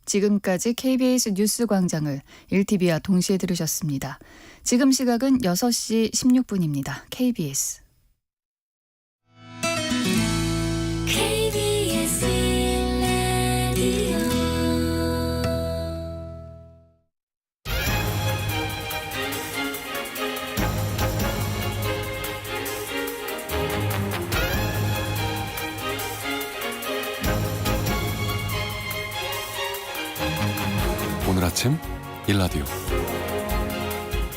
지금까지 KBS 뉴스광장을 1TV와 동시에 들으셨습니다. 지금 시각은 6시 16분입니다. KBS. KBS 라디오 오늘 아침 일라디오.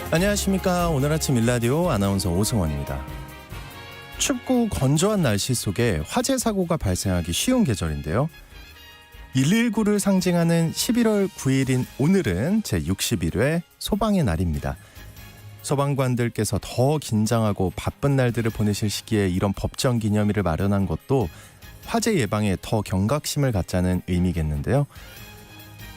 안녕하십니까. 오늘 아침 일라디오 아나운서 오승원입니다. 춥고 건조한 날씨 속에 화재 사고가 발생하기 쉬운 계절인데요. 119를 상징하는 11월 9일인 오늘은 제61회 소방의 날입니다. 소방관들께서 더 긴장하고 바쁜 날들을 보내실 시기에 이런 법정 기념일을 마련한 것도 화재 예방에 더 경각심을 갖자는 의미겠는데요.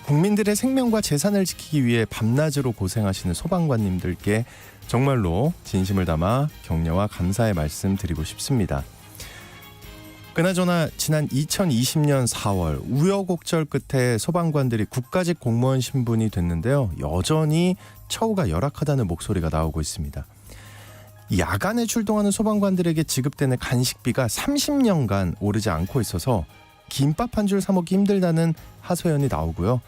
국민들의 생명과 재산을 지키기 위해 밤낮으로 고생하시는 소방관님들께 정말로 진심을 담아 격려와 감사의 말씀 드리고 싶습니다. 그나저나 지난 2020년 4월 우여곡절 끝에 소방관들이 국가직 공무원 신분이 됐는데요. 여전히 처우가 열악하다는 목소리가 나오고 있습니다. 야간에 출동하는 소방관들에게 지급되는 간식비가 30년간 오르지 않고 있어서 김밥 한 줄 사 먹기 힘들다는 하소연이 나오고요.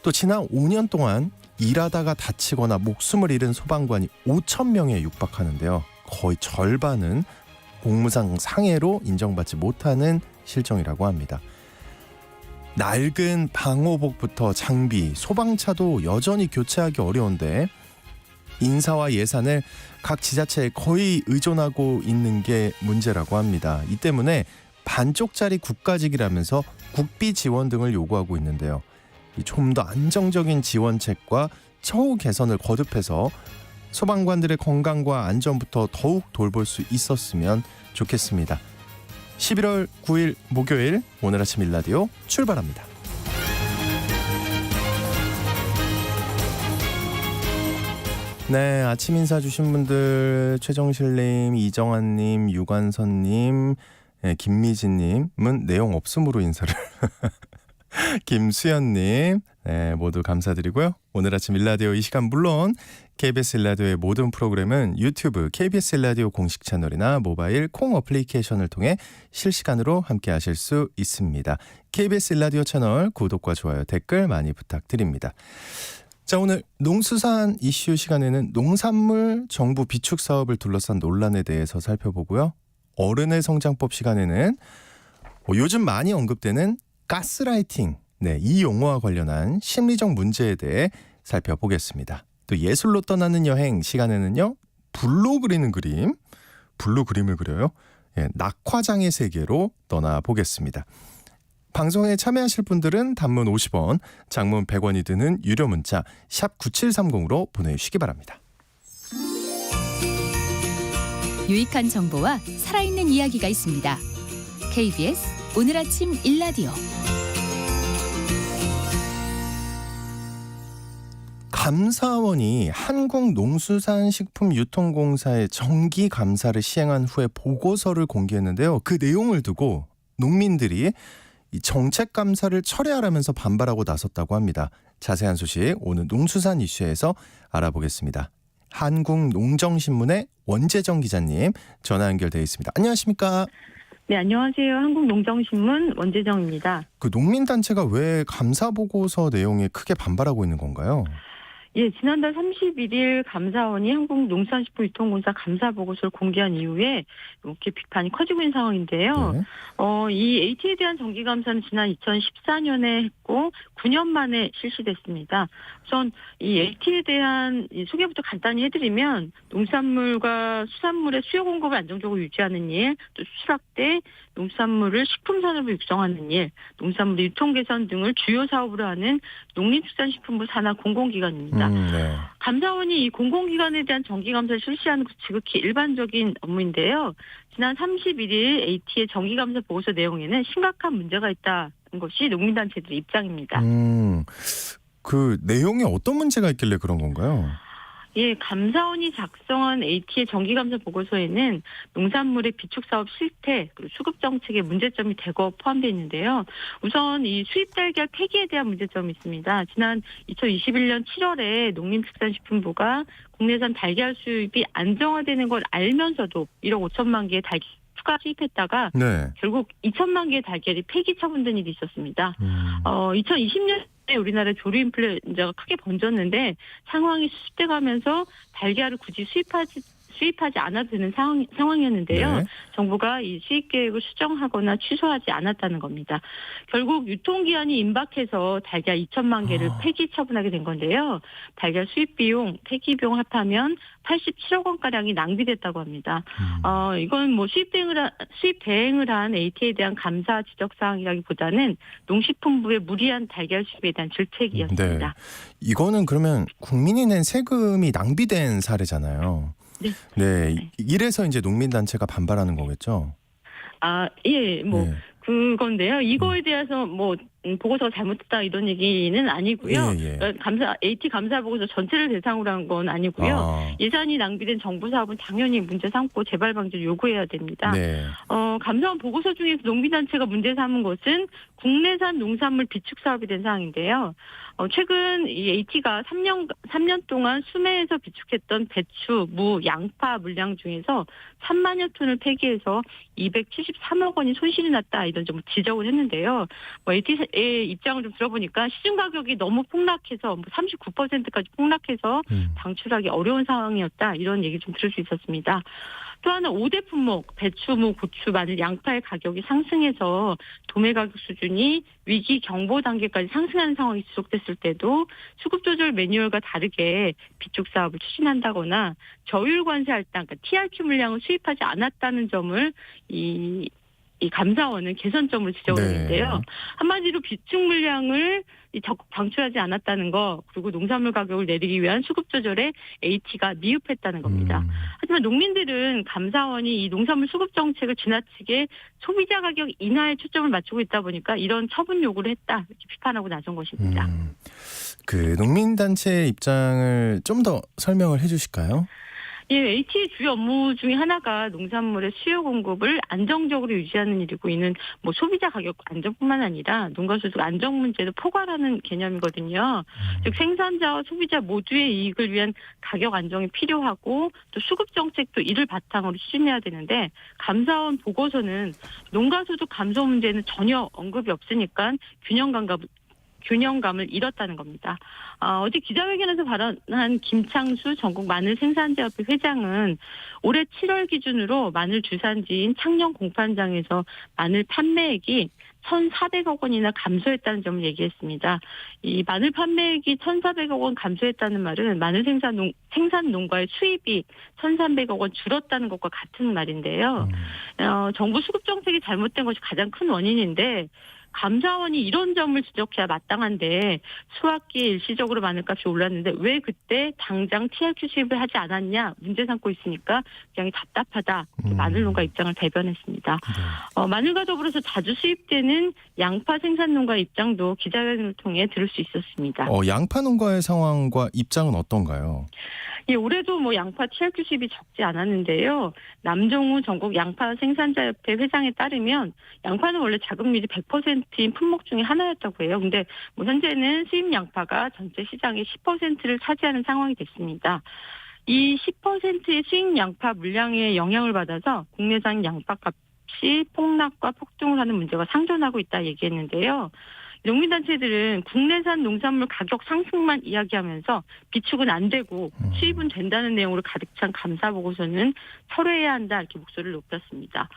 또 지난 5년 동안 일하다가 다치거나 목숨을 잃은 소방관이 5천 명에 육박하는데요. 거의 절반은 공무상 상해로 인정받지 못하는 실정이라고 합니다. 낡은 방호복부터 장비, 소방차도 여전히 교체하기 어려운데 인사와 예산을 각 지자체에 거의 의존하고 있는 게 문제라고 합니다. 이 때문에 반쪽짜리 국가직이라면서 국비 지원 등을 요구하고 있는데요. 좀 더 안정적인 지원책과 처우 개선을 거듭해서 소방관들의 건강과 안전부터 더욱 돌볼 수 있었으면 좋겠습니다. 11월 9일 목요일 오늘 아침 일라디오 출발합니다. 네, 아침 인사 주신 분들 최정실님, 이정환님, 유관선님, 김미진님은 내용 없음으로 인사를 김수연님, 네, 모두 감사드리고요. 오늘 아침 일라디오 이 시간 물론 KBS 일라디오의 모든 프로그램은 유튜브 KBS 일라디오 공식 채널이나 모바일 콩 어플리케이션을 통해 실시간으로 함께 하실 수 있습니다. KBS 일라디오 채널 구독과 좋아요, 댓글 많이 부탁드립니다. 자, 오늘 농수산 이슈 시간에는 농산물 정부 비축 사업을 둘러싼 논란에 대해서 살펴보고요. 어른의 성장법 시간에는 요즘 많이 언급되는 가스라이팅, 네, 이 용어와 관련한 심리적 문제에 대해 살펴보겠습니다. 또 예술로 떠나는 여행 시간에는요, 불로 그리는 그림, 불로 그림을 그려요. 예, 낙화장의 세계로 떠나보겠습니다. 방송에 참여하실 분들은 단문 50원, 장문 100원이 드는 유료 문자 샵 9730으로 보내주시기 바랍니다. 유익한 정보와 살아있는 이야기가 있습니다. KBS 오늘 아침 일라디오. 감사원이 한국농수산식품유통공사의 정기 감사를 시행한 후에 보고서를 공개했는데요. 그 내용을 두고 농민들이 이 정책 감사를 철회하라면서 반발하고 나섰다고 합니다. 자세한 소식 오늘 농수산 이슈에서 알아보겠습니다. 한국농정신문의 원재정 기자님 전화 연결되어 있습니다. 안녕하십니까? 네, 안녕하세요. 한국농정신문 원재정입니다. 그 농민단체가 왜 감사 보고서 내용에 크게 반발하고 있는 건가요? 예, 지난달 31일 감사원이 한국농수산식품유통공사 감사 보고서를 공개한 이후에 이렇게 비판이 커지고 있는 상황인데요. 네. 이 AT에 대한 정기 감사는 지난 2014년에 했고 9년 만에 실시됐습니다. 우선 이 AT에 대한 이 소개부터 간단히 해드리면 농산물과 수산물의 수요 공급을 안정적으로 유지하는 일, 또 수출 확대, 농산물을 식품산업으로 육성하는 일, 농산물 유통 개선 등을 주요 사업으로 하는 농림축산식품부 산하 공공기관입니다. 네. 감사원이 이 공공기관에 대한 정기감사를 실시하는 것이 지극히 일반적인 업무인데요. 지난 31일 AT의 정기감사 보고서 내용에는 심각한 문제가 있다는 것이 농민단체들의 입장입니다. 그 내용에 어떤 문제가 있길래 그런 건가요? 예, 감사원이 작성한 AT의 정기감사 보고서에는 농산물의 비축사업 실태, 그리고 수급 정책의 문제점이 대거 포함되어 있는데요. 우선 이 수입 달걀 폐기에 대한 문제점이 있습니다. 지난 2021년 7월에 농림축산식품부가 국내산 달걀 수입이 안정화되는 걸 알면서도 1억 5천만 개의 달걀 추가 수입했다가 네. 결국 2천만 개의 달걀이 폐기 처분된 일이 있었습니다. 2020년에 우리나라 조류 인플루엔자가 크게 번졌는데 상황이 수습돼 가면서 달걀을 굳이 수입하지 않아도 되는 상황이었는데요. 네. 정부가 이 수입 계획을 수정하거나 취소하지 않았다는 겁니다. 결국 유통기한이 임박해서 달걀 2천만 개를 폐기 처분하게 된 건데요. 달걀 수입 비용, 폐기 비용 합하면 87억 원가량이 낭비됐다고 합니다. 이건 뭐 수입 대행을 한 AT에 대한 감사 지적 사항이라기보다는 농식품부의 무리한 달걀 수입에 대한 질책이었습니다. 네. 이거는 그러면 국민이 낸 세금이 낭비된 사례잖아요. 네. 네. 이래서 이제 농민단체가 반발하는 거겠죠? 예, 네. 그건데요. 이거에 대해서 보고서가 잘못됐다 이런 얘기는 아니고요. 예. AT 감사 보고서 전체를 대상으로 한 건 아니고요. 예산이 낭비된 정부 사업은 당연히 문제 삼고 재발 방지를 요구해야 됩니다. 네. 감사원 보고서 중에서 농민단체가 문제 삼은 것은 국내산 농산물 비축 사업이 된 사항인데요. 최근 이 AT가 3년 동안 수매에서 비축했던 배추, 무, 양파 물량 중에서 3만여 톤을 폐기해서 273억 원이 손실이 났다 이런 점을 지적을 했는데요. AT의 입장을 좀 들어보니까 시중 가격이 너무 폭락해서 39%까지 폭락해서 방출하기 어려운 상황이었다 이런 얘기 좀 들을 수 있었습니다. 또 하나 5대 품목 배추, 무, 고추, 마늘, 양파의 가격이 상승해서 도매 가격 수준이 위기 경보 단계까지 상승하는 상황이 지속됐을 때도 수급 조절 매뉴얼과 다르게 비축 사업을 추진한다거나 저율 관세 할당, 그러니까 TRQ 물량을 수입하지 않았다는 점을 이 감사원은 개선점으로 지적을 했는데요. 한마디로 비축 물량을 적극 방출하지 않았다는 거, 그리고 농산물 가격을 내리기 위한 수급 조절에 AT가 미흡했다는 겁니다. 하지만 농민들은 감사원이 이 농산물 수급 정책을 지나치게 소비자 가격 인하에 초점을 맞추고 있다 보니까 이런 처분 요구를 했다 이렇게 비판하고 나선 것입니다. 그 농민단체의 입장을 좀 더 설명을 해주실까요? 예, AT의 주요 업무 중에 하나가 농산물의 수요 공급을 안정적으로 유지하는 일이고, 이는 소비자 가격 안정뿐만 아니라 농가 소득 안정 문제도 포괄하는 개념이거든요. 즉 생산자와 소비자 모두의 이익을 위한 가격 안정이 필요하고 또 수급 정책도 이를 바탕으로 추진해야 되는데, 감사원 보고서는 농가 소득 감소 문제는 전혀 언급이 없으니까 균형감을 잃었다는 겁니다. 어제 기자회견에서 발언한 김창수 전국 마늘 생산자협회 회장은 올해 7월 기준으로 마늘 주산지인 창녕 공판장에서 마늘 판매액이 1,400억 원이나 감소했다는 점을 얘기했습니다. 이 마늘 판매액이 1,400억 원 감소했다는 말은 마늘 생산 농가의 수입이 1,300억 원 줄었다는 것과 같은 말인데요. 정부 수급 정책이 잘못된 것이 가장 큰 원인인데, 감사원이 이런 점을 지적해야 마땅한데 수확기에 일시적으로 마늘값이 올랐는데 왜 그때 당장 TRQ 수입을 하지 않았냐 문제 삼고 있으니까 굉장히 답답하다. 마늘 농가 입장을 대변했습니다. 마늘과 더불어서 자주 수입되는 양파 생산 농가 입장도 기자회견을 통해 들을 수 있었습니다. 양파 농가의 상황과 입장은 어떤가요? 예, 올해도 양파 TRQ 수입이 적지 않았는데요. 남종우 전국 양파 생산자협회 회장에 따르면 양파는 원래 자급률이 100%인 품목 중에 하나였다고 해요. 근데 현재는 수입 양파가 전체 시장의 10%를 차지하는 상황이 됐습니다. 이 10%의 수입 양파 물량에 영향을 받아서 국내산 양파 값이 폭락과 폭등을 하는 문제가 상존하고 있다 얘기했는데요. 농민단체들은 국내산 농산물 가격 상승만 이야기하면서 비축은 안 되고 수입은 된다는 내용으로 가득 찬 감사 보고서는 철회해야 한다 이렇게 목소리를 높였습니다.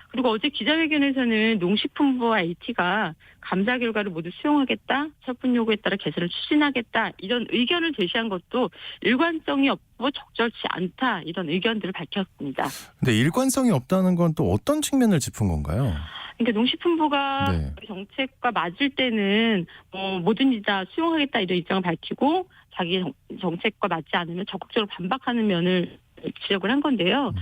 그리고 어제 기자회견에서는 농식품부와 AT가 감사 결과를 모두 수용하겠다, 처분 요구에 따라 개선을 추진하겠다 이런 의견을 제시한 것도 일관성이 없고 적절치 않다 이런 의견들을 밝혔습니다. 근데 일관성이 없다는 건 또 어떤 측면을 짚은 건가요? 그러니까 농식품부가 정책과 맞을 때는 뭐든지 다 수용하겠다 이런 입장을 밝히고 자기 정책과 맞지 않으면 적극적으로 반박하는 면을 지적을 한 건데요.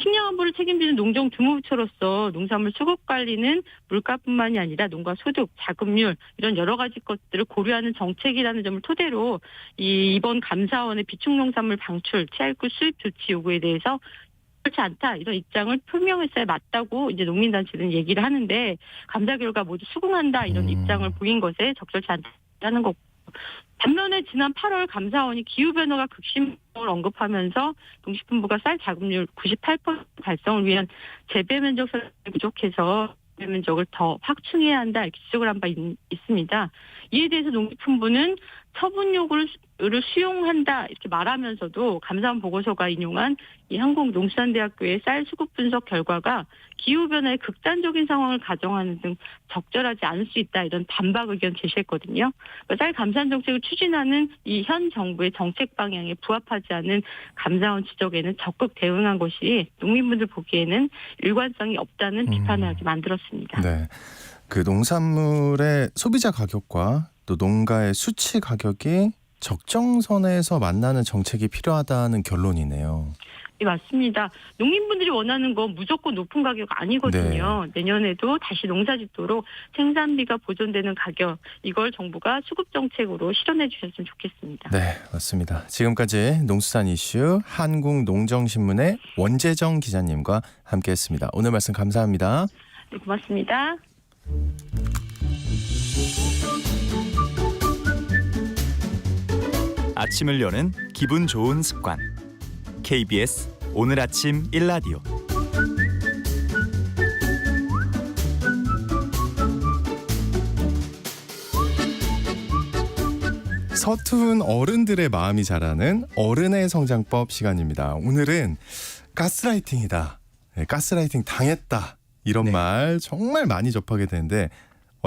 식량 안보를 책임지는 농정 주무부처로서 농산물 수급 관리는 물가뿐만이 아니라 농가 소득, 자급률 이런 여러 가지 것들을 고려하는 정책이라는 점을 토대로 이번 감사원의 비축농산물 방출, 채알구 수입 조치 요구에 대해서 그렇지 않다 이런 입장을 표명했어야 맞다고 이제 농민단체들은 얘기를 하는데 감사 결과 모두 수긍한다 이런 입장을 보인 것에 적절치 않다는 거고. 반면에 지난 8월 감사원이 기후변화가 극심을 언급하면서 농식품부가 쌀 자급률 98% 달성을 위한 재배 면적 설정이 부족해서 재배 면적을 더 확충해야 한다 이렇게 지적을 한 바 있습니다. 이에 대해서 농식품부는 처분 요구를 수용한다 이렇게 말하면서도 감사원 보고서가 인용한 이 한국농수산대학교의 쌀 수급 분석 결과가 기후변화의 극단적인 상황을 가정하는 등 적절하지 않을 수 있다 이런 반박 의견 제시했거든요. 쌀 감산 정책을 추진하는 이 현 정부의 정책 방향에 부합하지 않은 감사원 지적에는 적극 대응한 것이 농민분들 보기에는 일관성이 없다는 비판을 하게 만들었습니다. 네, 그 농산물의 소비자 가격과 또 농가의 수치 가격이 적정선에서 만나는 정책이 필요하다는 결론이네요. 네, 맞습니다. 농민분들이 원하는 건 무조건 높은 가격 아니거든요. 내년에도 다시 농사 짓도록 생산비가 보존되는 가격, 이걸 정부가 수급 정책으로 실현해 주셨으면 좋겠습니다. 네, 맞습니다. 지금까지 농수산 이슈 한국농정신문의 원재정 기자님과 함께했습니다. 오늘 말씀 감사합니다. 네, 고맙습니다. 아침을 여는 기분 좋은 습관. KBS 오늘 아침 일라디오. 서투른 어른들의 마음이 자라는 어른의 성장법 시간입니다. 오늘은 가스라이팅이다. 네, 가스라이팅 당했다. 이런 말 정말 많이 접하게 되는데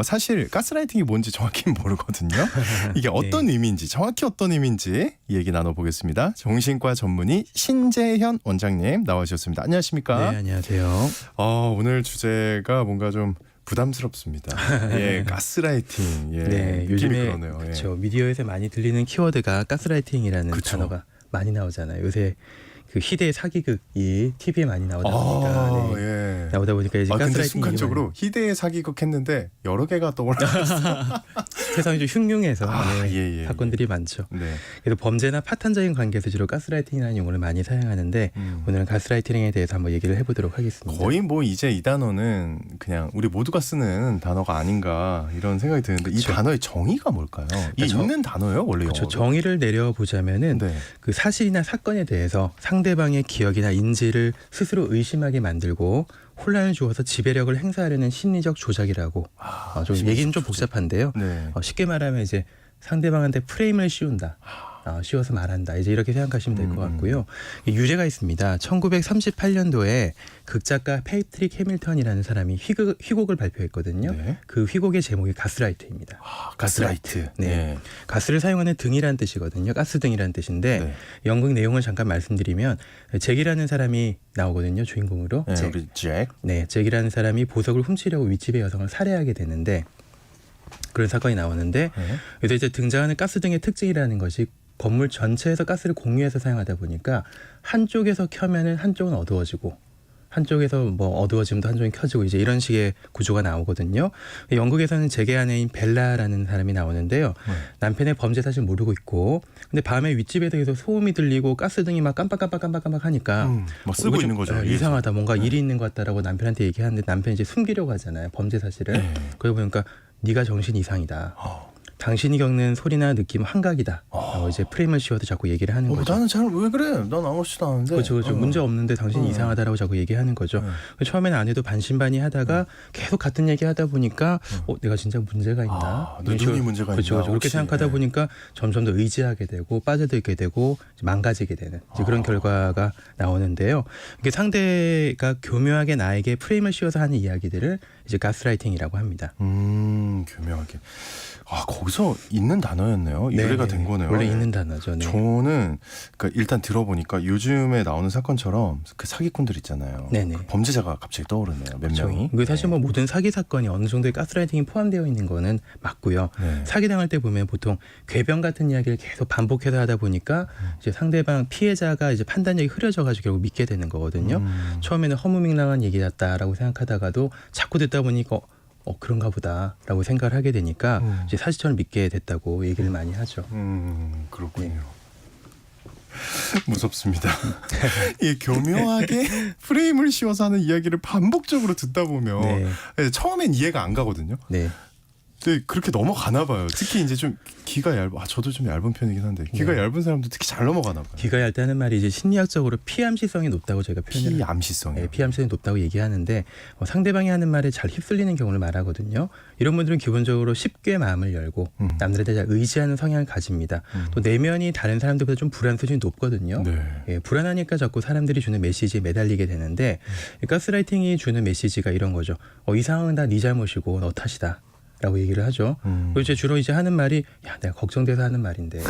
사실 가스라이팅이 뭔지 정확히 모르거든요. 이게 어떤 의미인지 정확히 어떤 의미인지 이 얘기 나눠보겠습니다. 정신과 전문의 신재현 원장님 나와주셨습니다. 안녕하십니까? 네, 안녕하세요. 오늘 주제가 뭔가 좀 부담스럽습니다. 예, 가스라이팅. 예, 네, 요즘에 요즘에 그러네요. 예. 그렇죠. 미디어에서 많이 들리는 키워드가 가스라이팅이라는 그쵸. 단어가 많이 나오잖아요. 요새 그 희대의 사기극이 TV에 많이 나오다 보니까 예. 나오다 보니까 이제 근데 가스라이팅 순간적으로 희대의 사기극 했는데 여러 개가 떠올랐어요. 세상이 좀 흉흉해서 예. 사건들이 많죠. 네. 그래서 범죄나 파탄적인 관계에서 주로 가스라이팅이라는 용어를 많이 사용하는데 오늘은 가스라이팅에 대해서 한번 얘기를 해보도록 하겠습니다. 거의 뭐 이제 이 단어는 그냥 우리 모두가 쓰는 단어가 아닌가 이런 생각이 드는데 그쵸. 이 단어의 정의가 뭘까요? 이 있는 단어예요, 원래 그렇죠. 영어로? 정의를 내려보자면은 네. 그 사실이나 사건에 대해서 상대방의 기억이나 인지를 스스로 의심하게 만들고 혼란을 주어서 지배력을 행사하려는 심리적 조작이라고. 좀 얘기는 좀 복잡한데요. 네. 쉽게 말하면 이제 상대방한테 프레임을 씌운다. 씌워서 말한다. 이제 이렇게 생각하시면 될 것 같고요. 유래가 있습니다. 1938년도에 극작가 패트릭 해밀턴이라는 사람이 휘곡을 발표했거든요. 네. 그 휘곡의 제목이 가스라이트입니다. 가스라이트. 네. 가스를 사용하는 등이라는 뜻이거든요. 가스등이라는 뜻인데 네. 연극 내용을 잠깐 말씀드리면 잭이라는 사람이 나오거든요. 주인공으로. 네, 우리 잭. 네, 잭이라는 사람이 보석을 훔치려고 윗집의 여성을 살해하게 되는데 그런 사건이 나오는데 그래서 이제 등장하는 가스등의 특징이라는 것이 건물 전체에서 가스를 공유해서 사용하다 보니까 한쪽에서 켜면은 한쪽은 어두워지고 한쪽에서 뭐 어두워지면도 한쪽이 켜지고 이제 이런 식의 구조가 나오거든요. 영국에서는 잭의 아내인 벨라라는 사람이 나오는데요. 남편의 범죄 사실 모르고 있고 근데 밤에 윗집에서 계속 소음이 들리고 가스등이 막 깜빡깜빡 하니까 막 쓰고 이거 좀, 있는 거죠. 이상하다. 뭔가 일이 있는 것 같다라고 남편한테 얘기하는데 남편이 이제 숨기려고 하잖아요. 범죄 사실을. 그러고 보니까 네가 정신 이상이다. 당신이 겪는 소리나 느낌 환각이다. 이제 프레임을 씌워서 자꾸 얘기를 하는 거죠. 나는 잘 왜 그래? 난 아무렇지도 않은데. 그렇죠. 문제 없는데 당신이 이상하다라고 자꾸 얘기하는 거죠. 처음에는 아내도 반신반의 하다가 계속 같은 얘기 하다 보니까 내가 진짜 문제가 있나? 내 눈이 문제가 그렇죠. 있나? 그렇게 혹시. 생각하다 보니까 점점 더 의지하게 되고 빠져들게 되고 망가지게 되는 이제 그런 결과가 나오는데요. 이게 상대가 교묘하게 나에게 프레임을 씌워서 하는 이야기들을 이제 가스라이팅이라고 합니다. 교묘하게. 거기서 있는 단어였네요. 유래가 된 거네요. 원래 네. 있는 단어죠. 네. 저는 그러니까 일단 들어보니까 요즘에 나오는 사건처럼 그 사기꾼들 있잖아요. 네네. 그 범죄자가 갑자기 떠오르네요. 몇 그렇죠. 명이. 이게 사실 네. 뭐 모든 사기 사건이 어느 정도의 가스라이팅이 포함되어 있는 거는 맞고요. 네. 사기 당할 때 보면 보통 궤변 같은 이야기를 계속 반복해서 하다 보니까 이제 상대방 피해자가 이제 판단력이 흐려져 가지고 결국 믿게 되는 거거든요. 처음에는 허무맹랑한 얘기였다라고 생각하다가도 자꾸 듣다 보니까 그런가 보다라고 생각을 하게 되니까 이제 사실처럼 믿게 됐다고 얘기를 많이 하죠. 그렇군요. 네. 무섭습니다. 이 교묘하게 프레임을 씌워서 하는 이야기를 반복적으로 듣다 보면 네. 처음엔 이해가 안 가거든요. 네. 근데 그렇게 넘어가나 봐요. 특히 이제 좀 귀가 저도 좀 얇은 편이긴 한데 귀가 네. 얇은 사람도 특히 잘 넘어가나 봐요. 귀가 얇다는 말이 이제 심리학적으로 피암시성이 높다고 저희가 표현을 피암시성이요. 네, 피암시성이 높다고 얘기하는데 상대방이 하는 말에 잘 휩쓸리는 경우를 말하거든요. 이런 분들은 기본적으로 쉽게 마음을 열고 남들한테 잘 의지하는 성향을 가집니다. 또 내면이 다른 사람들보다 좀 불안 수준이 높거든요. 네. 예, 불안하니까 자꾸 사람들이 주는 메시지에 매달리게 되는데 가스라이팅이 주는 메시지가 이런 거죠. 이 상황은 다 네 잘못이고 너 탓이다. 라고 얘기를 하죠. 그리고 이제 주로 이제 하는 말이 야 내가 걱정돼서 하는 말인데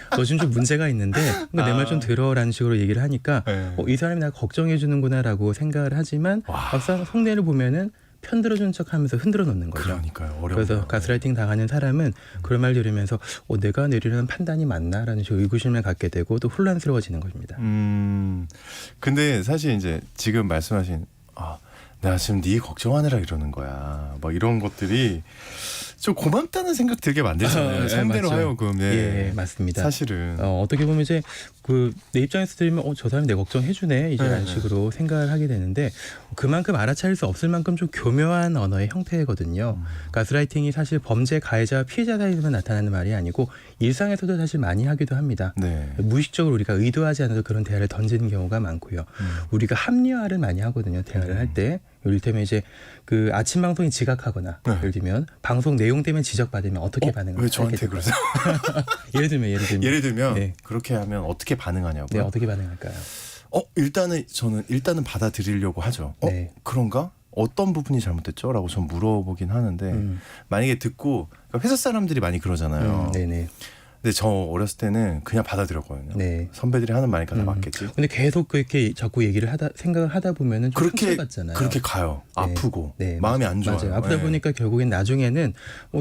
너 지금 좀 문제가 있는데 내 말 좀 들어라는 식으로 얘기를 하니까 네. 이 사람이 나 걱정해 주는구나라고 생각을 하지만 막상 속내를 보면은 편들어주는 척하면서 흔들어 놓는 거죠. 그러니까요. 어려워요. 그래서 가스라이팅 당하는 사람은 그런 말 들으면서 내가 내리려는 판단이 맞나라는 식으로 의구심을 갖게 되고 또 혼란스러워지는 것입니다. 근데 사실 이제 지금 말씀하신 내가 지금 네 걱정하느라 이러는 거야. 막 이런 것들이 좀 고맙다는 생각 들게 만들잖아요. 네, 상대로 맞죠. 하여금. 예, 맞습니다. 사실은. 어떻게 보면 이제 내 입장에서 들으면 저 사람이 내 걱정해주네 이제 이런 식으로 생각을 하게 되는데 그만큼 알아차릴 수 없을 만큼 좀 교묘한 언어의 형태거든요. 가스라이팅이 사실 범죄 가해자와 피해자 사이에서만 나타나는 말이 아니고 일상에서도 사실 많이 하기도 합니다. 네. 무의식적으로 우리가 의도하지 않아도 그런 대화를 던지는 경우가 많고요. 우리가 합리화를 많이 하거든요. 대화를 할 때. 이를테면 이제 그 아침 방송이 지각하거나 예를 들면 방송 내용 때문에 지적받으면 어떻게 반응을 왜 저한테 그러세요? 예를 들면 네. 그렇게 하면 어떻게 반응하냐고요? 네, 어떻게 반응할까요? 일단은 받아들이려고 하죠. 네. 그런가? 어떤 부분이 잘못됐죠? 라고 전 물어보긴 하는데 만약에 듣고 그러니까 회사 사람들이 많이 그러잖아요. 네네. 근데 저 어렸을 때는 그냥 받아들였거든요. 네. 선배들이 하는 말이니까 다 맞겠지. 근데 계속 그렇게 자꾸 생각을 하다 보면은 좀 상처받잖아요. 그렇게 가요. 네. 아프고 네, 마음이 안 좋아요. 맞아요. 아프다 네. 보니까 결국엔 나중에는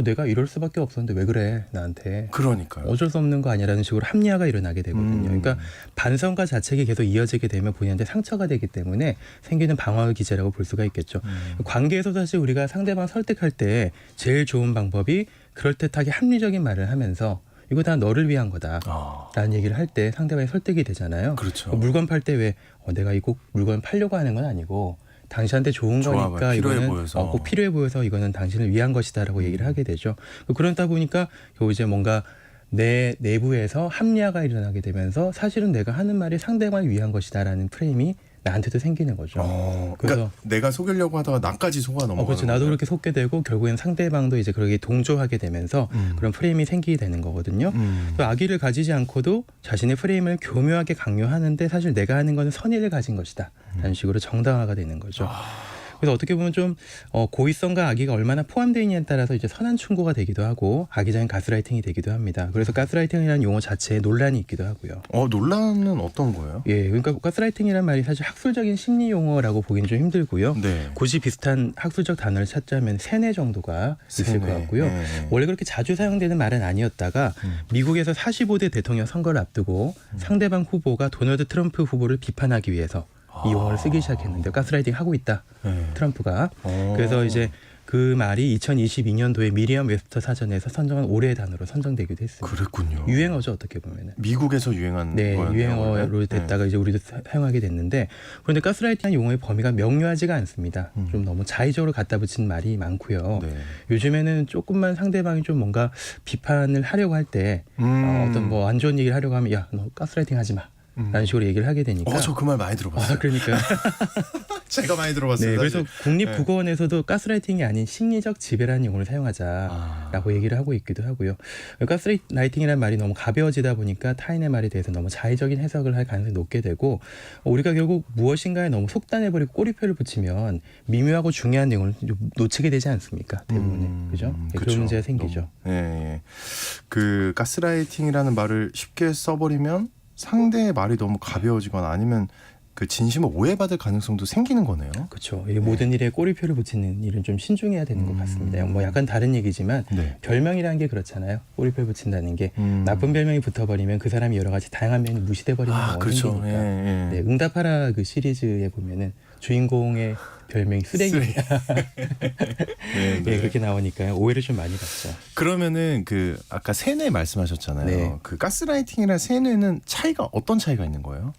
내가 이럴 수밖에 없었는데 왜 그래 나한테. 그러니까요. 어쩔 수 없는 거 아니라는 식으로 합리화가 일어나게 되거든요. 그러니까 반성과 자책이 계속 이어지게 되면 본인한테 상처가 되기 때문에 생기는 방어 기제라고 볼 수가 있겠죠. 관계에서 사실 우리가 상대방 설득할 때 제일 좋은 방법이 그럴듯하게 합리적인 말을 하면서 이거 다 너를 위한 거다라는 얘기를 할 때 상대방이 설득이 되잖아요. 그렇죠. 물건 팔 때 왜 내가 이 꼭 물건 팔려고 하는 건 아니고 당신한테 좋은 거니까 필요해 이거는 보여서. 꼭 필요해 보여서 이거는 당신을 위한 것이다라고 얘기를 하게 되죠. 그러다 보니까 결국 이제 뭔가 내 내부에서 합리화가 일어나게 되면서 사실은 내가 하는 말이 상대방을 위한 것이다라는 프레임이 나한테도 생기는 거죠. 그러니까 내가 속이려고 하다가 나까지 속아 넘어가는 그렇죠. 나도 거예요. 그렇게 속게 되고 결국엔 상대방도 이제 그렇게 동조하게 되면서 그런 프레임이 생기게 되는 거거든요. 또 악의를 가지지 않고도 자신의 프레임을 교묘하게 강요하는데 사실 내가 하는 거는 선의를 가진 것이다. 라는 식으로 정당화가 되는 거죠. 그래서 어떻게 보면 좀 고의성과 악의가 얼마나 포함되어 있냐에 따라서 이제 선한 충고가 되기도 하고 악의적인 가스라이팅이 되기도 합니다. 그래서 가스라이팅이라는 용어 자체에 논란이 있기도 하고요. 논란은 어떤 거예요? 예, 그러니까 가스라이팅이라는 말이 사실 학술적인 심리 용어라고 보기는 좀 힘들고요. 네. 굳이 비슷한 학술적 단어를 찾자면 세뇌 정도가 있을 것 같고요. 원래 그렇게 자주 사용되는 말은 아니었다가 미국에서 45대 대통령 선거를 앞두고 상대방 후보가 도널드 트럼프 후보를 비판하기 위해서 이 용어를 쓰기 시작했는데 가스라이팅 하고 있다. 트럼프가. 그래서 이제 그 말이 2022년도에 미리엄 웹스터 사전에서 선정한 올해의 단어로 선정되기도 했습니다. 그랬군요. 유행어죠 어떻게 보면은. 미국에서 유행한 거였네요. 유행어로 원래? 됐다가 이제 우리도 사용하게 됐는데 그런데 가스라이팅한 용어의 범위가 명료하지가 않습니다. 좀 너무 자의적으로 갖다 붙인 말이 많고요. 네. 요즘에는 조금만 상대방이 좀 뭔가 비판을 하려고 할 때 어떤 뭐 안 좋은 얘기를 하려고 하면 야 너 가스라이팅 하지 마. 라는 식으로 얘기를 하게 되니까. 저 그 말 많이 들어봤어요. 그러니까. 제가 많이 들어봤어요. 네, 그래서 사실. 국립국어원에서도 가스라이팅이 아닌 심리적 지배라는 용어를 사용하자라고 얘기를 하고 있기도 하고요. 가스라이팅이라는 말이 너무 가벼워지다 보니까 타인의 말에 대해서 너무 자의적인 해석을 할 가능성이 높게 되고 우리가 결국 무엇인가에 너무 속단해버리고 꼬리표를 붙이면 미묘하고 중요한 내용을 놓치게 되지 않습니까? 대부분은. 그죠? 네, 그런 문제가 생기죠. 예. 그 가스라이팅이라는 말을 쉽게 써버리면 상대의 말이 너무 가벼워지거나 아니면 그 진심을 오해받을 가능성도 생기는 거네요. 그렇죠. 이 모든 일에 꼬리표를 붙이는 일은 좀 신중해야 되는 것 같습니다. 뭐 약간 다른 얘기지만 네. 별명이라는 게 그렇잖아요. 꼬리표 붙인다는 게 나쁜 별명이 붙어버리면 그 사람이 여러 가지 다양한 면이 무시돼 버리는 경우가 그렇죠. 생기니까. 예. 네, 응답하라 그 시리즈에 보면은 주인공의 별명이 쓰레기. 네, 네, 그렇게 나오니까요. 오해를 좀 많이 받죠. 그러면은 그 아까 세뇌 말씀하셨잖아요. 네. 그 가스라이팅이랑 세뇌는 차이가 어떤 차이가 있는 거예요?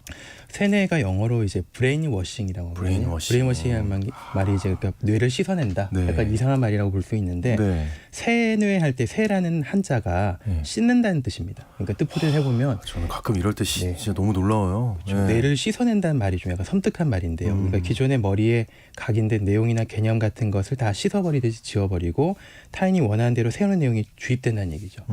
세뇌가 영어로 이제 브레인워싱이라고 하거든요. 브레인워싱. 브레인워싱이라는 말이 이제 그러니까 뇌를 씻어낸다. 네. 약간 이상한 말이라고 볼 수 있는데 네. 세뇌할 때 세라는 한자가 네. 씻는다는 뜻입니다. 그러니까 뜻풀이를 해보면 저는 가끔 이럴 때 네. 진짜 너무 놀라워요. 그렇죠. 뇌를 씻어낸다는 말이 좀 약간 섬뜩한 말인데요. 그러니까 기존의 머리에 각인된 내용이나 개념 같은 것을 다 씻어버리듯이 지워버리고 타인이 원하는 대로 새로운 내용이 주입된다는 얘기죠.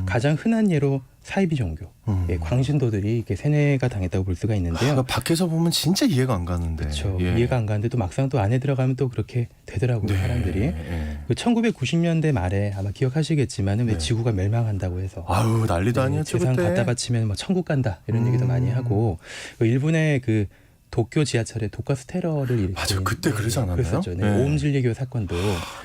가장 흔한 예로 사이비 종교, 예, 광신도들이 이렇게 세뇌가 당했다고 볼 수가 있는데요. 밖에서 보면 진짜 이해가 안 가는데. 그렇죠. 예. 이해가 안 가는데 또 막상 또 안에 들어가면 또 그렇게 되더라고요. 네. 사람들이. 예. 그 1990년대 말에 아마 기억하시겠지만은 왜 네. 지구가 멸망한다고 해서 아유 난리도 네, 아니었죠 재산 그때. 갖다 바치면 뭐 천국 간다 이런 얘기도 많이 하고 그 일본의 그 도쿄 지하철에 독가스 테러를 일으킨 맞아요. 그때 그러지 않았나요? 그랬었죠. 네. 네. 오음진리교 사건도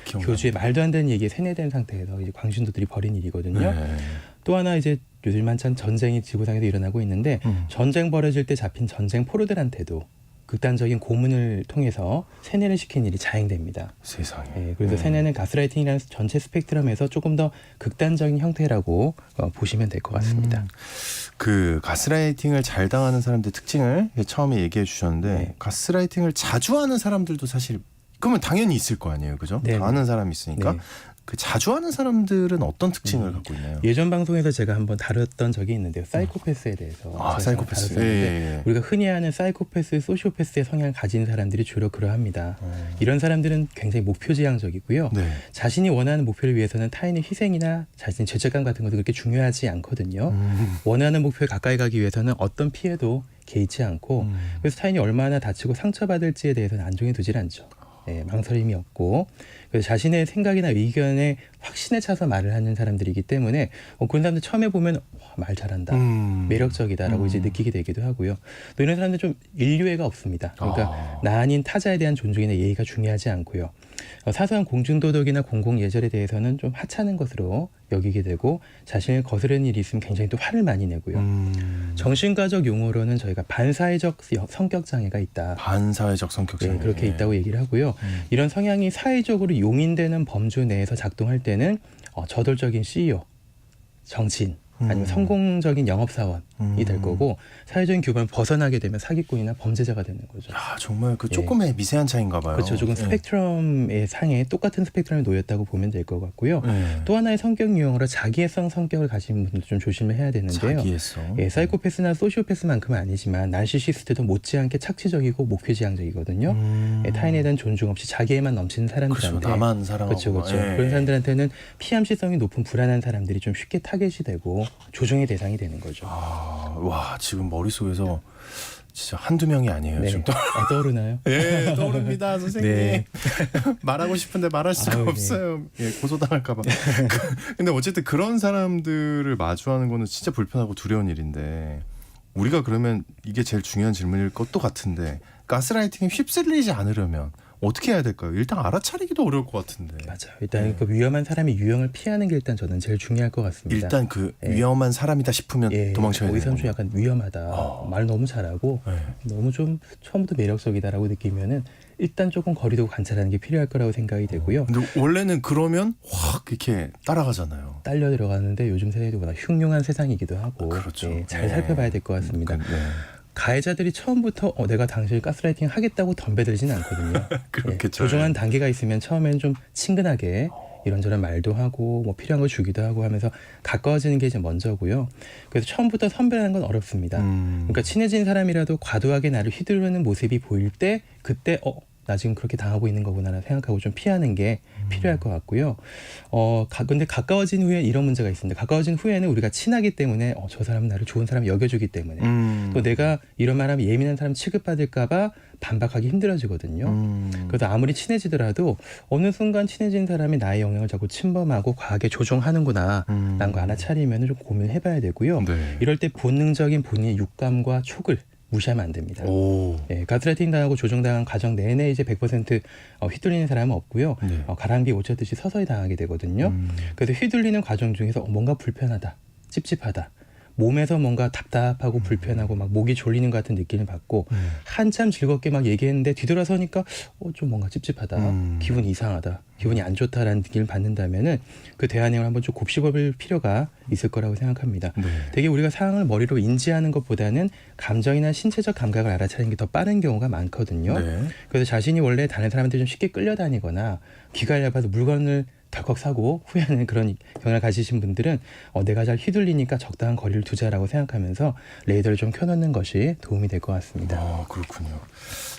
기억나요. 교주의 말도 안 되는 얘기에 세뇌된 상태에서 이제 광신도들이 벌인 일이거든요. 네. 또 하나 이제 요즘 만찬 전쟁이 지구상에서 일어나고 있는데 전쟁 벌어질 때 잡힌 전쟁 포로들한테도 극단적인 고문을 통해서 세뇌를 시킨 일이 자행됩니다. 세상에. 예, 그래서 세뇌는 가스라이팅이라는 전체 스펙트럼에서 조금 더 극단적인 형태라고 보시면 될 것 같습니다. 그 가스라이팅을 잘 당하는 사람들 특징을 처음에 얘기해 주셨는데 네. 가스라이팅을 자주 하는 사람들도 사실 그러면 당연히 있을 거 아니에요, 그죠? 네. 다 아는 사람이 있으니까. 네. 그 자주 하는 사람들은 어떤 특징을 갖고 있나요? 예전 방송에서 제가 한번 다뤘던 적이 있는데요. 사이코패스에 대해서. 제가 사이코패스. 다뤘었는데 예. 우리가 흔히 아는 사이코패스, 소시오패스의 성향을 가진 사람들이 주로 그러합니다. 이런 사람들은 굉장히 목표지향적이고요. 네. 자신이 원하는 목표를 위해서는 타인의 희생이나 자신의 죄책감 같은 것도 그렇게 중요하지 않거든요. 원하는 목표에 가까이 가기 위해서는 어떤 피해도 개의치 않고 그래서 타인이 얼마나 다치고 상처받을지에 대해서는 안중에 두질 않죠. 예, 망설임이 없고 그래서 자신의 생각이나 의견에 확신에 차서 말을 하는 사람들이기 때문에 그런 사람들 처음에 보면 와, 말 잘한다, 매력적이다라고 이제 느끼게 되기도 하고요. 또 이런 사람들 좀 인류애가 없습니다. 그러니까 나 아닌 타자에 대한 존중이나 예의가 중요하지 않고요. 사소한 공중도덕이나 공공예절에 대해서는 좀 하찮은 것으로 여기게 되고 자신을 거스르는 일이 있으면 굉장히 또 화를 많이 내고요. 정신과적 용어로는 저희가 반사회적 성격 장애가 있다. 반사회적 성격 장애. 네, 그렇게 있다고 얘기를 하고요. 이런 성향이 사회적으로 용인되는 범주 내에서 작동할 때는 저돌적인 CEO, 정치인, 아니면 성공적인 영업사원이 될 거고 사회적인 규범을 벗어나게 되면 사기꾼이나 범죄자가 되는 거죠. 야, 정말 그 조금의 미세한 차이인가 봐요. 그렇죠. 조금 스펙트럼의 상에 똑같은 스펙트럼에 놓였다고 보면 될 것 같고요. 네. 또 하나의 성격 유형으로 자기애성 성격을 가진 분들 좀 조심을 해야 되는데요. 자기애성. 예, 사이코패스나 소시오패스만큼은 아니지만 나르시시스트도 못지않게 착취적이고 목표지향적이거든요. 예, 타인에 대한 존중 없이 자기애만 넘치는 사람들한테 그렇죠. 나만 사랑하고. 그렇죠. 예. 그런 사람들한테는 피암시성이 높은 불안한 사람들이 좀 쉽게 타겟이 되고 조종의 대상이 되는 거죠. 와, 지금 머릿속에서 진짜 한두 명이 아니에요. 네. 지금 떠오르나요? 예, 떠오릅니다, 선생님. 네. 말하고 싶은데 말할 수가 아유, 네. 없어요. 예, 고소당할까봐. 근데 어쨌든 그런 사람들을 마주하는 거는 진짜 불편하고 두려운 일인데 우리가 그러면 이게 제일 중요한 질문일 것도 같은데 가스라이팅에 휩쓸리지 않으려면 어떻게 해야 될까요? 일단 알아차리기도 어려울 것 같은데. 맞아요. 일단 그 위험한 사람의 유형을 피하는 게 일단 저는 제일 중요할 것 같습니다. 일단 그 예. 위험한 사람이다 싶으면 예, 도망쳐야 이 되는 사람 좀 거예요. 약간 위험하다. 말 너무 잘하고 네. 너무 좀 처음부터 매력적이다라고 느끼면은 일단 조금 거리두고 관찰하는 게 필요할 거라고 생각이 되고요. 근데 원래는 그러면 확 이렇게 따라가잖아요. 딸려 들어가는데 요즘 세대도 워낙 흉흉한 세상이기도 하고 그렇죠. 예, 잘 네. 살펴봐야 될 것 같습니다. 네. 가해자들이 처음부터 내가 당신을 가스라이팅 하겠다고 덤벼들진 않거든요. 그렇겠죠. 조정한 단계가 있으면 처음에는 좀 친근하게 이런저런 말도 하고 뭐 필요한 걸 주기도 하고 하면서 가까워지는 게 이제 먼저고요. 그래서 처음부터 선별하는 건 어렵습니다. 그러니까 친해진 사람이라도 과도하게 나를 휘두르는 모습이 보일 때 그때 나 지금 그렇게 당하고 있는 거구나라는 생각하고 좀 피하는 게 필요할 것 같고요. 근데 가까워진 후에 이런 문제가 있습니다. 가까워진 후에는 우리가 친하기 때문에 저 사람은 나를 좋은 사람 여겨주기 때문에 또 내가 이런 말하면 예민한 사람 취급받을까 봐 반박하기 힘들어지거든요. 그래서 아무리 친해지더라도 어느 순간 친해진 사람이 나의 영향을 자꾸 침범하고 과하게 조종하는구나 라는 거 알아차리면 좀 고민해봐야 되고요. 네. 이럴 때 본능적인 본인의 육감과 촉을 무시하면 안 됩니다. 예, 가스라이팅 당하고 조종당한 과정 내내 이제 100% 휘둘리는 사람은 없고요. 네. 가랑비 오쳤듯이 서서히 당하게 되거든요. 그래서 휘둘리는 과정 중에서 뭔가 불편하다, 찝찝하다, 몸에서 뭔가 답답하고 불편하고 막 목이 졸리는 것 같은 느낌을 받고 한참 즐겁게 막 얘기했는데 뒤돌아서니까 좀 뭔가 찝찝하다, 기분이 이상하다, 기분이 안 좋다라는 느낌을 받는다면은 그 대화 내용을 한번 좀 곱씹어볼 필요가 있을 거라고 생각합니다. 네. 되게 우리가 상황을 머리로 인지하는 것보다는 감정이나 신체적 감각을 알아차리는 게 더 빠른 경우가 많거든요. 네. 그래서 자신이 원래 다른 사람한테 좀 쉽게 끌려다니거나 귀가 얇아서 물건을 덜컥 사고 후회하는 그런 경향을 가지신 분들은 내가 잘 휘둘리니까 적당한 거리를 두자라고 생각하면서 레이더를 좀 켜놓는 것이 도움이 될 것 같습니다. 그렇군요.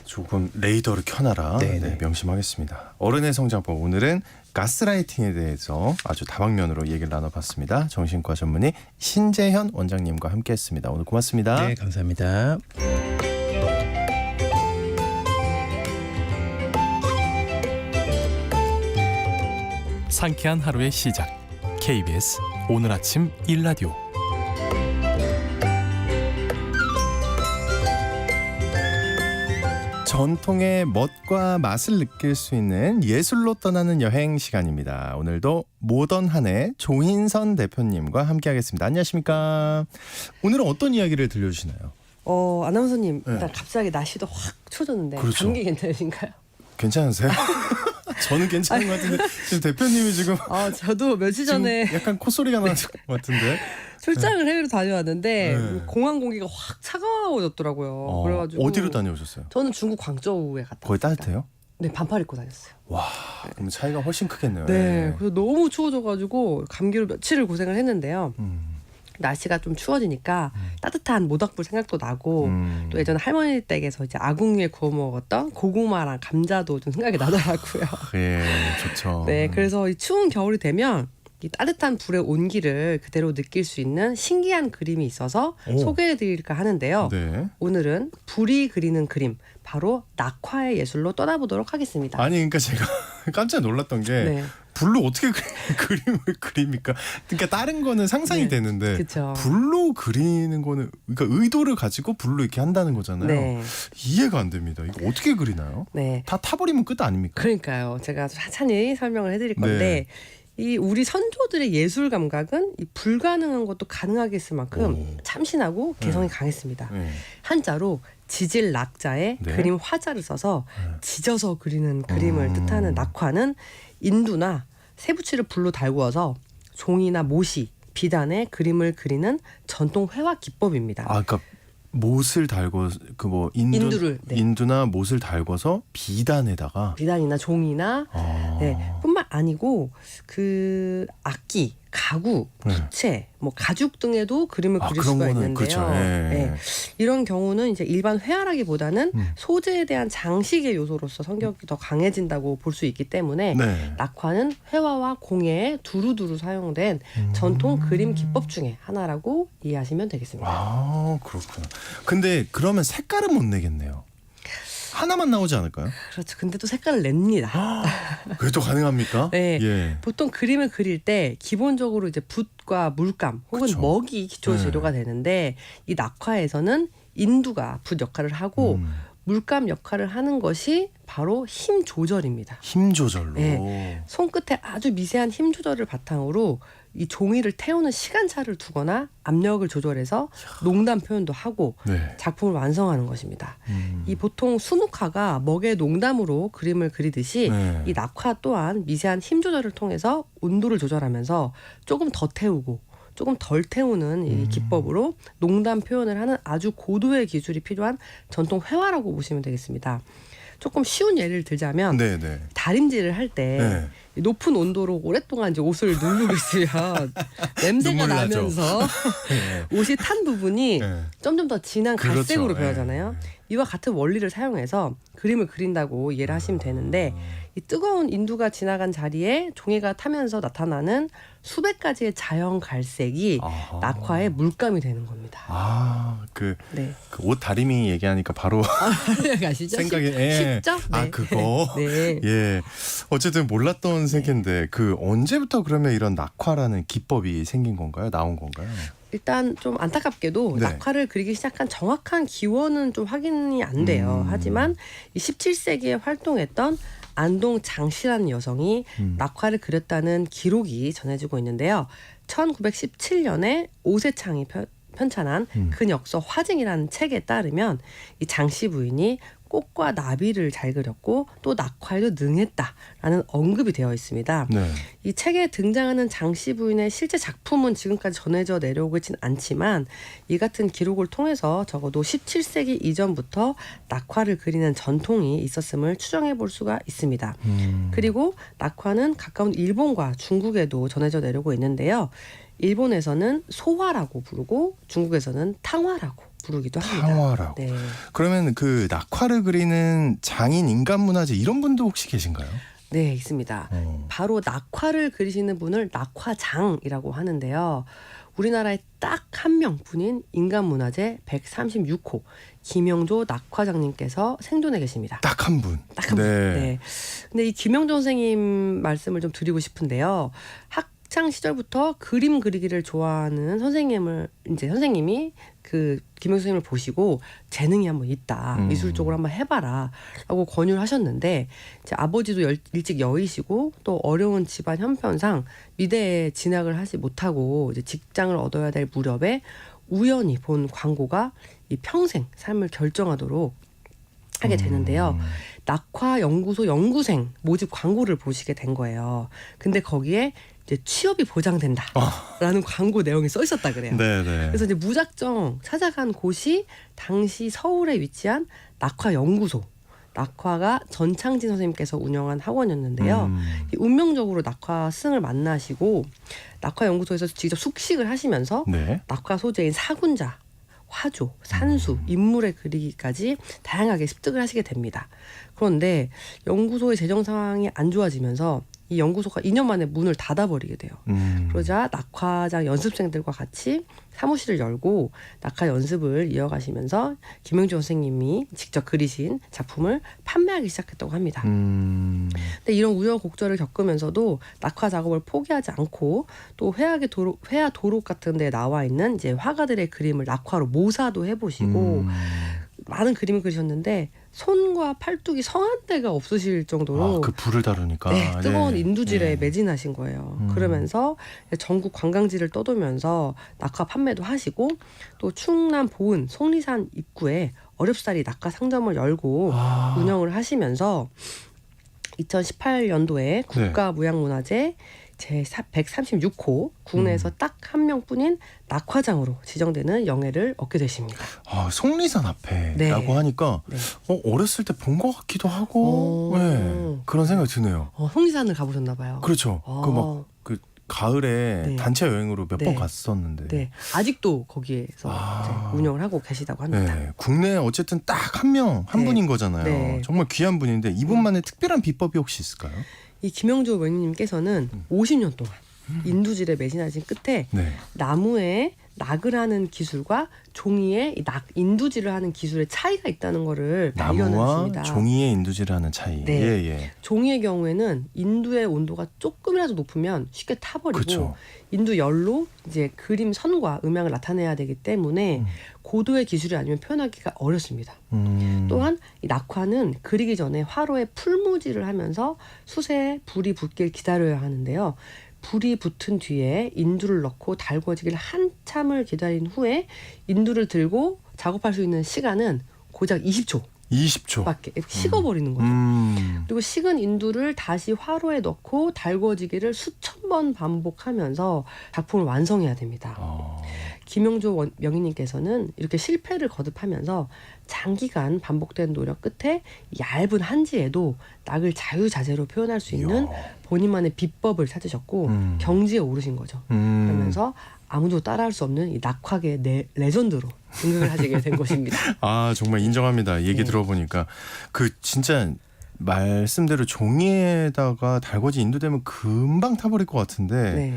조금 레이더를 켜놔라. 네, 명심하겠습니다. 어른의 성장법, 오늘은 가스라이팅에 대해서 아주 다방면으로 얘기를 나눠봤습니다. 정신과 전문의 신재현 원장님과 함께했습니다. 오늘 고맙습니다. 네, 감사합니다. 상쾌한 하루의 시작. KBS 오늘 아침 일라디오. 전통의 멋과 맛을 느낄 수 있는 예술로 떠나는 여행 시간입니다. 오늘도 모던한의 조인선 대표님과 함께하겠습니다. 안녕하십니까? 오늘은 어떤 이야기를 들려주시나요? 아나운서님, 네. 일단 갑자기 날씨도 확 추워졌는데 그렇죠. 감기 괜찮으신가요? 괜찮으세요? 저는 괜찮은 것 같은데 지금 대표님이 지금 저도 며칠 전에 지금 약간 콧소리가 나는 것 같은데. 출장을 해외로 다녀왔는데 네. 공항 공기가 확 차가워졌더라고요. 그래가지고 어디로 다녀오셨어요? 저는 중국 광저우에 갔다 거기 왔습니다. 따뜻해요? 네, 반팔 입고 다녔어요. 와, 그럼 차이가 훨씬 크겠네요. 네, 그래서 너무 추워져가지고 감기로 며칠을 고생을 했는데요. 날씨가 좀 추워지니까 따뜻한 모닥불 생각도 나고 또 예전에 할머니 댁에서 이제 아궁이에 구워 먹었던 고구마랑 감자도 좀 생각이 나더라고요. 예, 좋죠. 네, 그래서 이 추운 겨울이 되면 이 따뜻한 불의 온기를 그대로 느낄 수 있는 신기한 그림이 있어서 소개해드릴까 하는데요. 네. 오늘은 불이 그리는 그림, 바로 낙화의 예술로 떠나보도록 하겠습니다. 아니, 그러니까 제가 깜짝 놀랐던 게 네. 불로 어떻게 그림을 그립니까? 그러니까 다른 거는 상상이 네, 되는데 그쵸. 불로 그리는 거는 그러니까 의도를 가지고 불로 이렇게 한다는 거잖아요. 네. 이해가 안 됩니다. 이거 어떻게 그리나요? 네. 다 타버리면 끝 아닙니까? 그러니까요. 제가 천천히 설명을 해드릴 건데 이 우리 선조들의 예술 감각은 이 불가능한 것도 가능하게 했을 만큼 참신하고 개성이 강했습니다. 네. 한자로 지질 낙자에 네. 그림 화자를 써서 지져서 그리는 그림을 뜻하는 낙화는 인두나 세부치를 불로 달구어서 종이나 모시, 비단에 그림을 그리는 전통 회화 기법입니다. 그러니까 못을 달고 인두를, 네. 인두나 못을 달궈서 비단에다가 비단이나 종이나 뿐만 아니고 그 악기, 가구, 부채, 뭐 가죽 등에도 그림을 그릴 그런 수가 거는 있는데요. 그렇죠. 네. 이런 경우는 이제 일반 회화라기보다는 소재에 대한 장식의 요소로서 성격이 더 강해진다고 볼 수 있기 때문에 네. 낙화는 회화와 공예에 두루두루 사용된 전통 그림 기법 중에 하나라고 이해하시면 되겠습니다. 그렇구나. 근데 그러면 색깔은 못 내겠네요. 하나만 나오지 않을까요? 그렇죠. 근데 또 색깔을 냅니다. 그게 또 가능합니까? 네. 예. 보통 그림을 그릴 때 기본적으로 이제 붓과 물감 혹은 그쵸. 먹이 기초 재료가 되는데 이 낙화에서는 인두가 붓 역할을 하고 물감 역할을 하는 것이 바로 힘 조절입니다. 힘 조절로. 네. 손끝에 아주 미세한 힘 조절을 바탕으로 이 종이를 태우는 시간차를 두거나 압력을 조절해서 농담 표현도 하고 네. 작품을 완성하는 것입니다. 이 보통 수묵화가 먹의 농담으로 그림을 그리듯이 네. 이 낙화 또한 미세한 힘 조절을 통해서 온도를 조절하면서 조금 더 태우고 조금 덜 태우는 이 기법으로 농담 표현을 하는 아주 고도의 기술이 필요한 전통 회화라고 보시면 되겠습니다. 조금 쉬운 예를 들자면 네네. 다림질을 할 때 네. 이 높은 온도로 오랫동안 이제 옷을 누르고 있으면 냄새가 눈물 나죠. 나면서 네. 옷이 탄 부분이 네. 점점 더 진한 갈색으로 그렇죠. 변하잖아요. 이와 같은 원리를 사용해서 그림을 그린다고 이해를 하시면 되는데 이 뜨거운 인두가 지나간 자리에 종이가 타면서 나타나는 수백 가지의 자연 갈색이 아하. 낙화의 물감이 되는 겁니다. 그 네. 옷 다리미 얘기하니까 바로 가시죠? 생각이 쉽죠? 네. 그거 네. 예 어쨌든 몰랐던 세계인데 그 언제부터 그러면 이런 낙화라는 기법이 생긴 건가요? 나온 건가요? 일단 좀 안타깝게도 네. 낙화를 그리기 시작한 정확한 기원은 좀 확인이 안 돼요. 하지만 이 17세기에 활동했던 안동 장씨라는 여성이 낙화를 그렸다는 기록이 전해지고 있는데요. 1917년에 오세창이 편찬한 근역서 화징이라는 책에 따르면 이 장씨 부인이 꽃과 나비를 잘 그렸고 또 낙화에도 능했다라는 언급이 되어 있습니다. 네. 이 책에 등장하는 장씨 부인의 실제 작품은 지금까지 전해져 내려오고 있진 않지만 이 같은 기록을 통해서 적어도 17세기 이전부터 낙화를 그리는 전통이 있었음을 추정해 볼 수가 있습니다. 그리고 낙화는 가까운 일본과 중국에도 전해져 내려오고 있는데요. 일본에서는 소화라고 부르고 중국에서는 탕화라고 부르기도 합니다. 탕화라고. 네. 그러면 그 낙화를 그리는 장인 인간문화재 이런 분도 혹시 계신가요? 네, 있습니다. 바로 낙화를 그리시는 분을 낙화장이라고 하는데요. 우리나라에 딱 한 명뿐인 인간문화재 136호 김영조 낙화장님께서 생존해 계십니다. 딱 한 분. 딱 한 분. 네. 근데 이 김영조 선생님 말씀을 좀 드리고 싶은데요. 학창 시절부터 그림 그리기를 좋아하는 선생님이 그 김영조 선생님을 보시고 재능이 한번 있다. 미술적으로 한번 해봐라. 라고 권유를 하셨는데 이제 아버지도 일찍 여의시고 또 어려운 집안 형편상 미대에 진학을 하지 못하고 이제 직장을 얻어야 될 무렵에 우연히 본 광고가 이 평생 삶을 결정하도록 하게 되는데요. 낙화연구소 연구생 모집 광고를 보시게 된 거예요. 근데 거기에 이제 취업이 보장된다라는 광고 내용이 써 있었다 그래요. 네네. 그래서 이제 무작정 찾아간 곳이 당시 서울에 위치한 낙화연구소. 낙화가 전창진 선생님께서 운영한 학원이었는데요. 운명적으로 낙화승을 만나시고 낙화연구소에서 직접 숙식을 하시면서 네. 낙화 소재인 사군자, 화조, 산수, 인물의 그리기까지 다양하게 습득을 하시게 됩니다. 그런데 연구소의 재정 상황이 안 좋아지면서 이 연구소가 2년 만에 문을 닫아버리게 돼요. 그러자 낙화장 연습생들과 같이 사무실을 열고 낙화 연습을 이어가시면서 김영조 선생님이 직접 그리신 작품을 판매하기 시작했다고 합니다. 근데 이런 우여곡절을 겪으면서도 낙화 작업을 포기하지 않고 또 회화 도록 같은 데 나와 있는 이제 화가들의 그림을 낙화로 모사도 해보시고 많은 그림을 그리셨는데 손과 팔뚝이 성한 데가 없으실 정도로 그 불을 다루니까 네, 뜨거운 네. 인두질에 네. 매진하신 거예요. 그러면서 전국 관광지를 떠돌면서 낙화 판매도 하시고 또 충남 보은 속리산 입구에 어렵사리 낙화 상점을 열고 운영을 하시면서 2018년도에 국가무형문화재 제136호 국내에서 딱 한 명뿐인 낙화장으로 지정되는 영예를 얻게 되십니다. 속리산 앞에라고 네. 하니까 네. 어렸을 때 본 것 같기도 하고 오. 네, 그런 생각이 드네요. 속리산을 가보셨나 봐요. 그렇죠. 그 가을에 네. 단체 여행으로 몇 번 네. 갔었는데 네, 아직도 거기에서 이제 운영을 하고 계시다고 합니다. 네, 국내에 어쨌든 딱 한 명, 한 네. 분인 거잖아요. 네. 정말 귀한 분인데 이분만의 특별한 비법이 혹시 있을까요? 이 김영조 명님께서는 50년 동안 인두질에 매진하신 끝에 네. 나무에 낙을 하는 기술과 종이에 인두질을 하는 기술의 차이가 있다는 거를 나무와 발견하셨습니다. 종이의 인두질을 하는 차이. 네. 예. 종이의 경우에는 인두의 온도가 조금이라도 높으면 쉽게 타버리고 그렇죠. 인두 열로 이제 그림 선과 음향을 나타내야 되기 때문에 고도의 기술이 아니면 표현하기가 어렵습니다. 또한 이 낙화는 그리기 전에 화로에 풀무질을 하면서 숯에 불이 붙길 기다려야 하는데요. 불이 붙은 뒤에 인두를 넣고 달궈지길 한참을 기다린 후에 인두를 들고 작업할 수 있는 시간은 고작 20초. 20초. 밖에 식어버리는 거죠. 그리고 식은 인두를 다시 화로에 넣고 달궈지기를 수천 번 반복하면서 작품을 완성해야 됩니다. 김영조 명인님께서는 이렇게 실패를 거듭하면서 장기간 반복된 노력 끝에 얇은 한지에도 낙을 자유자재로 표현할 수 있는 본인만의 비법을 찾으셨고 경지에 오르신 거죠. 그러면서 아무도 따라할 수 없는 이 낙화계의 레전드로 등극을 하시게 된 것입니다. 아 정말 인정합니다. 얘기 네. 들어보니까 그 진짜 말씀대로 종이에다가 달궈지 인두되면 금방 타버릴 것 같은데 네.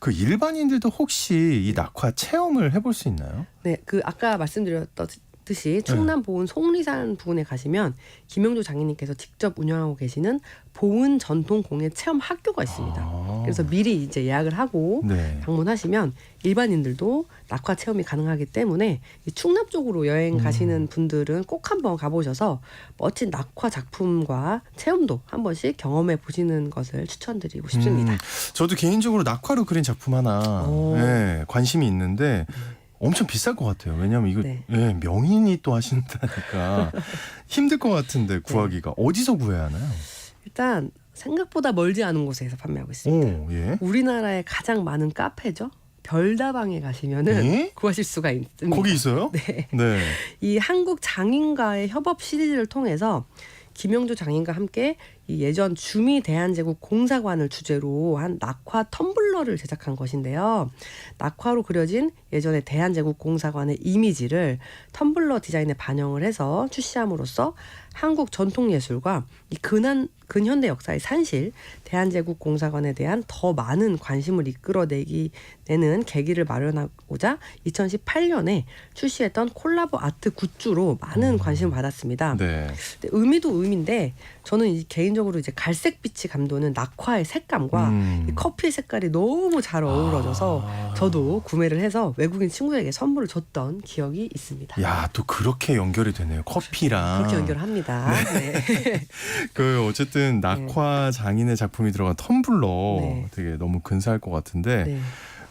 그 일반인들도 혹시 이 낙화 체험을 해볼 수 있나요? 네, 그 아까 말씀드렸듯이 충남 보은 속리산 부근에 가시면 김영조 장인님께서 직접 운영하고 계시는 보은 전통 공예 체험 학교가 있습니다. 그래서 미리 이제 예약을 하고 네. 방문하시면 일반인들도 낙화 체험이 가능하기 때문에 이 충남 쪽으로 여행 가시는 분들은 꼭 한번 가보셔서 멋진 낙화 작품과 체험도 한 번씩 경험해 보시는 것을 추천드리고 싶습니다. 저도 개인적으로 낙화로 그린 작품 하나 네, 관심이 있는데 엄청 비쌀 것 같아요. 왜냐하면 이거 네. 예, 명인이 또 하신다니까 힘들 것 같은데 구하기가 어디서 구해야 하나요? 일단 생각보다 멀지 않은 곳에서 판매하고 있습니다. 오, 예. 우리나라에 가장 많은 카페죠. 별다방에 가시면은 예? 구하실 수가 있습니다. 거기 있어요? 네. 네. 이 한국 장인과의 협업 시리즈를 통해서 김영조 장인과 함께 이 예전 주미 대한제국 공사관을 주제로 한 낙화 텀블러를 제작한 것인데요. 낙화로 그려진 예전의 대한제국 공사관의 이미지를 텀블러 디자인에 반영을 해서 출시함으로써 한국 전통예술과 이 근현대 역사의 산실, 대한제국 공사관에 대한 더 많은 관심을 이끌어내는 계기를 마련하고자 2018년에 출시했던 콜라보 아트 굿즈로 많은 관심을 받았습니다. 네. 근데 의미도 의미인데 저는 개인적으로 이제 갈색빛이 감도는 낙화의 색감과 이 커피 색깔이 너무 잘 어우러져서 저도 구매를 해서 외국인 친구에게 선물을 줬던 기억이 있습니다. 야, 또 그렇게 연결이 되네요. 커피랑. 그렇게 연결합니다. 네. 그 어쨌든 낙화 장인의 작품이 들어간 텀블러 네. 되게 너무 근사할 것 같은데 네.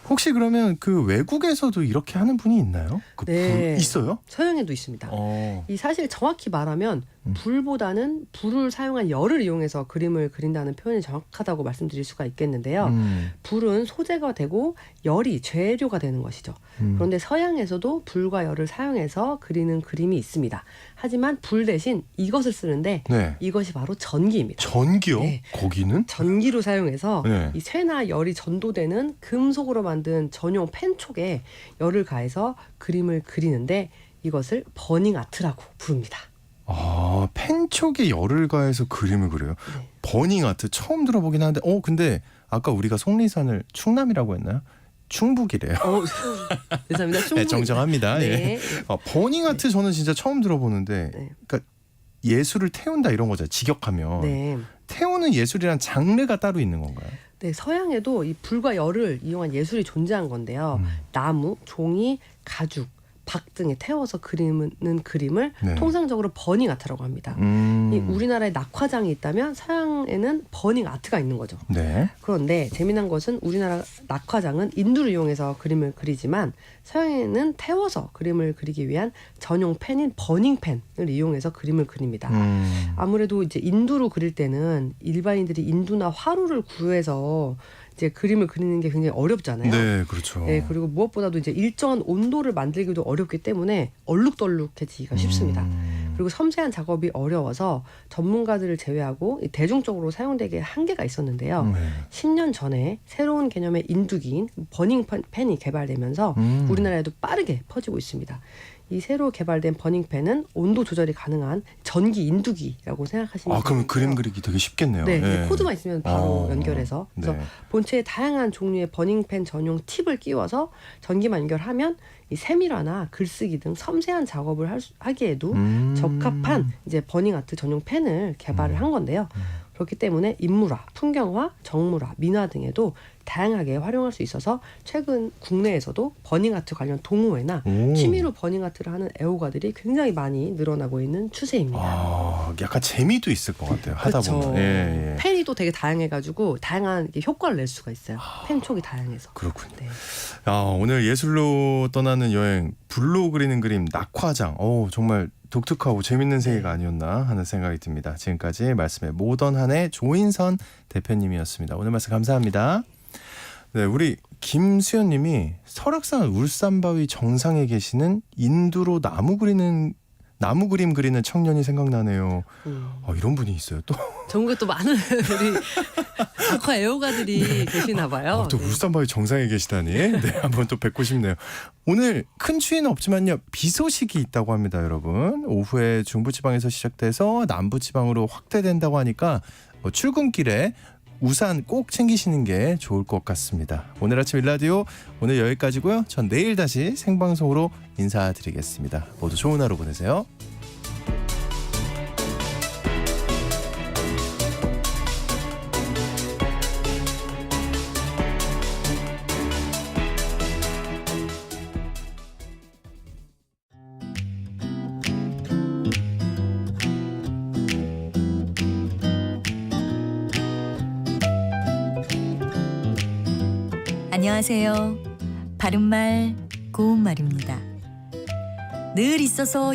혹시 그러면 그 외국에서도 이렇게 하는 분이 있나요? 그 네. 있어요? 서양에도 있습니다. 어. 이 사실 정확히 말하면 불보다는 불을 사용한 열을 이용해서 그림을 그린다는 표현이 정확하다고 말씀드릴 수가 있겠는데요. 불은 소재가 되고 열이 재료가 되는 것이죠. 그런데 서양에서도 불과 열을 사용해서 그리는 그림이 있습니다. 하지만 불 대신 이것을 쓰는데 네. 이것이 바로 전기입니다. 전기요? 네. 거기는? 전기로 사용해서 네. 이 쇠나 열이 전도되는 금속으로 만든 전용 펜촉에 열을 가해서 그림을 그리는데 이것을 버닝 아트라고 부릅니다. 아, 펜촉에 열을 가해서 그림을 그려요. 네. 버닝 아트 처음 들어보긴 하는데 근데 아까 우리가 속리산을 충남이라고 했나요? 충북이래요. 죄송합니다. 네, 정정합니다. 네. 예. 버닝 아트 저는 진짜 처음 들어보는데 네. 그러니까 예술을 태운다 이런 거죠. 직역하면. 네. 태우는 예술이란 장르가 따로 있는 건가요? 네, 서양에도 이 불과 열을 이용한 예술이 존재한 건데요. 나무, 종이, 가죽, 박 등에 태워서 그리는 그림을 네. 통상적으로 버닝 아트라고 합니다. 이 우리나라에 낙화장이 있다면 서양에는 버닝 아트가 있는 거죠. 네. 그런데 재미난 것은 우리나라 낙화장은 인두를 이용해서 그림을 그리지만 서양에는 태워서 그림을 그리기 위한 전용 펜인 버닝펜을 이용해서 그림을 그립니다. 아무래도 이제 인두로 그릴 때는 일반인들이 인두나 화로를 구해서 이제 그림을 그리는 게 굉장히 어렵잖아요. 네, 그렇죠. 네, 그리고 무엇보다도 이제 일정한 온도를 만들기도 어렵기 때문에 얼룩덜룩해지기가 쉽습니다. 그리고 섬세한 작업이 어려워서 전문가들을 제외하고 대중적으로 사용되기에 한계가 있었는데요. 네. 10년 전에 새로운 개념의 인두기인 버닝펜이 개발되면서 우리나라에도 빠르게 퍼지고 있습니다. 이 새로 개발된 버닝펜은 온도 조절이 가능한 전기 인두기라고 생각하시면 그럼 되고요. 그림 그리기 되게 쉽겠네요. 네, 네. 코드만 있으면 바로 연결해서 그래서 네. 본체에 다양한 종류의 버닝펜 전용 팁을 끼워서 전기만 연결하면 이 세밀화나 글쓰기 등 섬세한 작업을 하기에도 적합한 이제 버닝 아트 전용 펜을 개발을 한 건데요. 그렇기 때문에 인물화, 풍경화, 정물화, 민화 등에도 다양하게 활용할 수 있어서 최근 국내에서도 버닝 아트 관련 동호회나 취미로 버닝 아트를 하는 애호가들이 굉장히 많이 늘어나고 있는 추세입니다. 약간 재미도 있을 것 같아요. 하다 그렇죠. 보면. 예, 예. 펜이 또 되게 다양해가지고 다양한 효과를 낼 수가 있어요. 펜촉이 다양해서. 그렇군요. 네. 오늘 예술로 떠나는 여행, 불로 그리는 그림, 낙화장. 정말 독특하고 재밌는 세계가 아니었나 하는 생각이 듭니다. 지금까지 말씀의 모던한의 조인선 대표님이었습니다. 오늘 말씀 감사합니다. 네, 우리 김수현님이 설악산 울산바위 정상에 계시는 인두로 나무 그림 그리는 청년이 생각나네요. 이런 분이 있어요. 또 전국에 또 많은 우리 아쿠아 애호가들이 계시나 봐요. 또 네. 울산바위 정상에 계시다니. 네, 한번 또 뵙고 싶네요. 오늘 큰 추위는 없지만요, 비 소식이 있다고 합니다, 여러분. 오후에 중부지방에서 시작돼서 남부지방으로 확대된다고 하니까 출근길에 우산 꼭 챙기시는 게 좋을 것 같습니다. 오늘 아침 일라디오 오늘 여기까지고요. 전 내일 다시 생방송으로 인사드리겠습니다. 모두 좋은 하루 보내세요. 안녕하세요. 바른말 고운말입니다. 늘 있어서